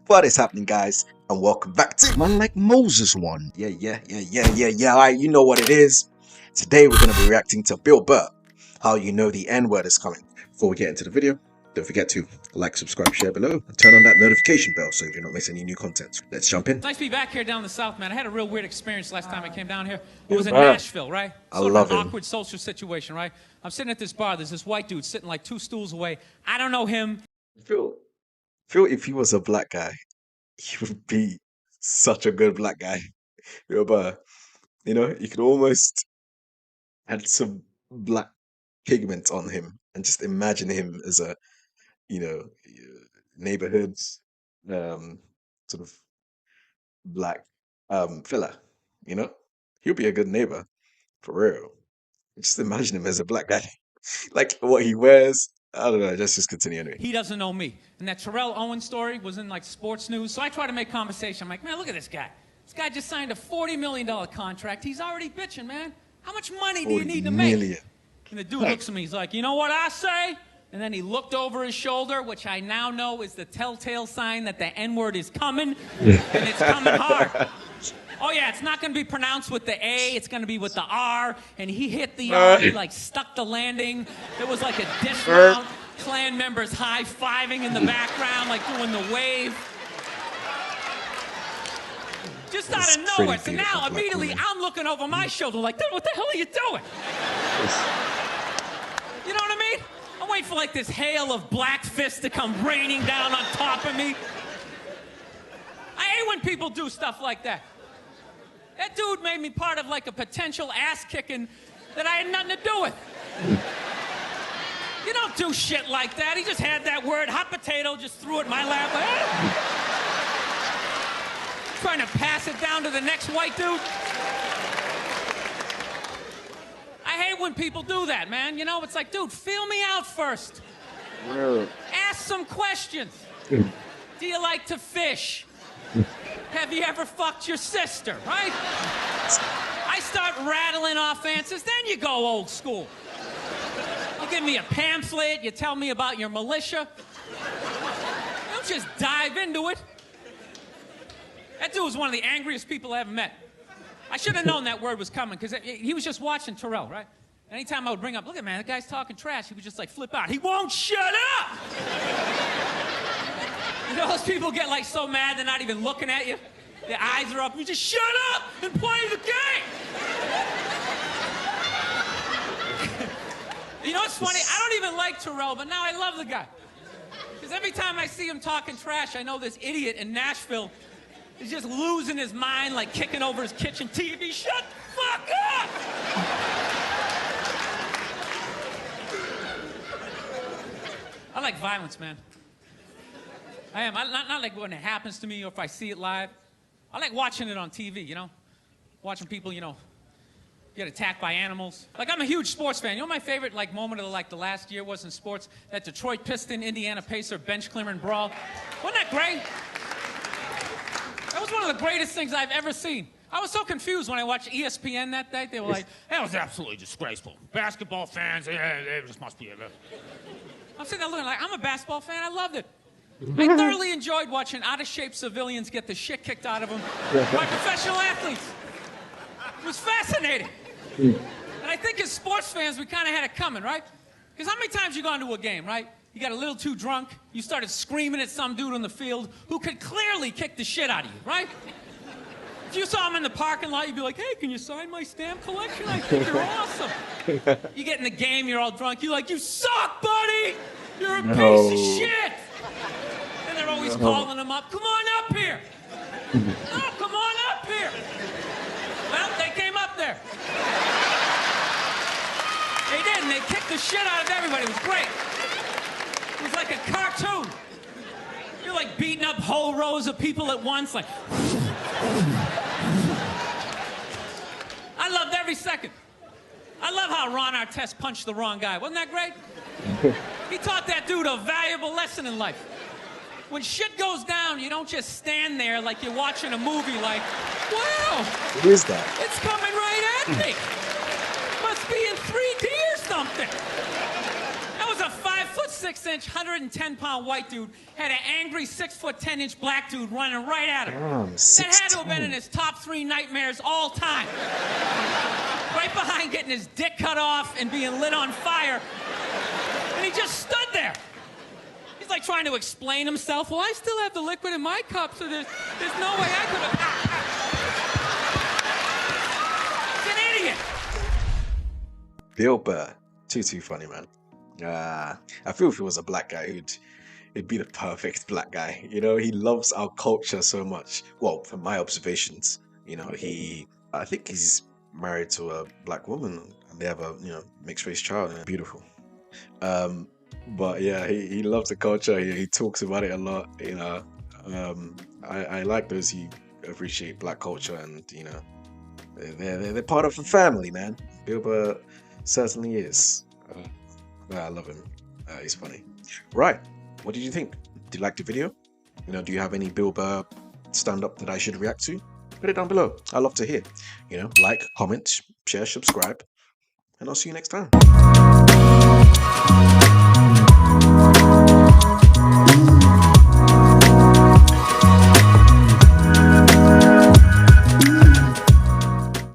What is happening, guys? And welcome back to Man Like Moses one. Yeah. Alright, you know what it is. Today we're going to be reacting to Bill Burr. How you know the N-word is coming. Before we get into the video, don't forget to like, subscribe, share below, and turn on that notification bell so you do not miss any new content. Let's jump in. It's nice to be back here down in the South, man. I had a real weird experience last time I came down here. It was in Nashville, right? I love an him. awkward social situation, right? I'm sitting at this bar. There's this white dude sitting like 2 stools away. I don't know him. Feel if he was a black guy, he would be such a good black guy. Bill Burr. You know, you could almost add some black pigment on him and just imagine him as a, you know, neighborhood sort of black fella, you know? He'll be a good neighbor, for real. Just imagine him as a black guy. Like what he wears. I don't know, let's just continue anyway. He doesn't know me. And that Terrell Owens story was in like sports news. So I try to make conversation. I'm like, man, look at this guy. This guy just signed a $40 million contract. He's already bitching, man. How much money do you need to make? And the dude looks at me. He's like, you know what I say? And then he looked over his shoulder, which I now know is the telltale sign that the N-word is coming. And it's coming hard. Oh, yeah, it's not going to be pronounced with the A. It's going to be with the R. And he hit the R. He, like, stuck the landing. There was, like, a dismount. Clan members high-fiving in the background, like, doing the wave. Just out of nowhere. So now, immediately, I'm looking over my shoulder like, dude, what the hell are you doing? You know what I mean? I'm waiting for, like, this hail of black fists to come raining down on top of me. I hate when people do stuff like that. That dude made me part of, like, a potential ass-kicking that I had nothing to do with. You don't do shit like that. He just had that word, hot potato, just threw it in my lap. Trying to pass it down to the next white dude. I hate when people do that, man. You know, it's like, dude, feel me out first. Ask some questions. Do you like to fish? Have you ever fucked your sister, right? I start rattling off answers, then you go old school. You give me a pamphlet, you tell me about your militia. Don't just dive into it. That dude was one of the angriest people I ever met. I should have known that word was coming, because he was just watching Terrell, right? Anytime I would bring up, look at man, that guy's talking trash, he would just like flip out. He won't shut up! You know those people get like so mad they're not even looking at you? Their eyes are up, you just shut up and play the game! You know what's funny? I don't even like Terrell, but now I love the guy. Because every time I see him talking trash, I know this idiot in Nashville is just losing his mind, like kicking over his kitchen TV. Shut the fuck up! I like violence, man. I am. Not like when it happens to me or if I see it live. I like watching it on TV, you know? Watching people, you know, get attacked by animals. Like, I'm a huge sports fan. You know my favorite, like, moment of, like, the last year was in sports? That Detroit Piston, Indiana Pacer bench clearing brawl. Wasn't that great? That was one of the greatest things I've ever seen. I was so confused when I watched ESPN that day. They were like, that was absolutely disgraceful. Basketball fans, they just must be... I'm sitting there looking like, I'm a basketball fan. I loved it. I thoroughly enjoyed watching out-of-shape civilians get the shit kicked out of them by professional athletes. It was fascinating. And I think as sports fans, we kind of had it coming, right? Because how many times you gone to a game, right? You got a little too drunk, you started screaming at some dude on the field who could clearly kick the shit out of you, right? If you saw him in the parking lot, you'd be like, hey, can you sign my stamp collection? I think you're awesome. You get in the game, you're all drunk, you're like, you suck, buddy! You're a piece of shit! And they're always calling him up, come on up here! Oh, come on up here! Well, they came up there. They did, and they kicked the shit out of everybody. It was great. It was like a cartoon. You're like beating up whole rows of people at once, like... I loved every second. I love how Ron Artest punched the wrong guy. Wasn't that great? He taught that dude a valuable lesson in life. When shit goes down, you don't just stand there like you're watching a movie like, wow. What is that? It's coming right at me. Must be in 3D or something. That was a 5'6" 6'6", 110-pound white dude had an angry 6'10" black dude running right at him. Damn, That had to have been 6'10". in his top 3 nightmares all time. Right behind getting his dick cut off and being lit on fire. And he just stood there. He's like trying to explain himself. Well, I still have the liquid in my cup, so there's no way I could have. He's an idiot. Bill Burr, too funny, man. I feel if he was a black guy, he'd be the perfect black guy. You know, he loves our culture so much. Well, from my observations, you know, I think he's married to a black woman, and they have a mixed race child. And beautiful. But yeah, he loves the culture. He talks about it a lot. You know, I like those who appreciate black culture, and you know, they're part of the family, man. Bill Burr certainly is. I love him. He's funny. Right. What did you think? Did you like the video? You know, do you have any Bill Burr stand-up that I should react to? Put it down below. I'd love to hear. You know, like, comment, share, subscribe, and I'll see you next time.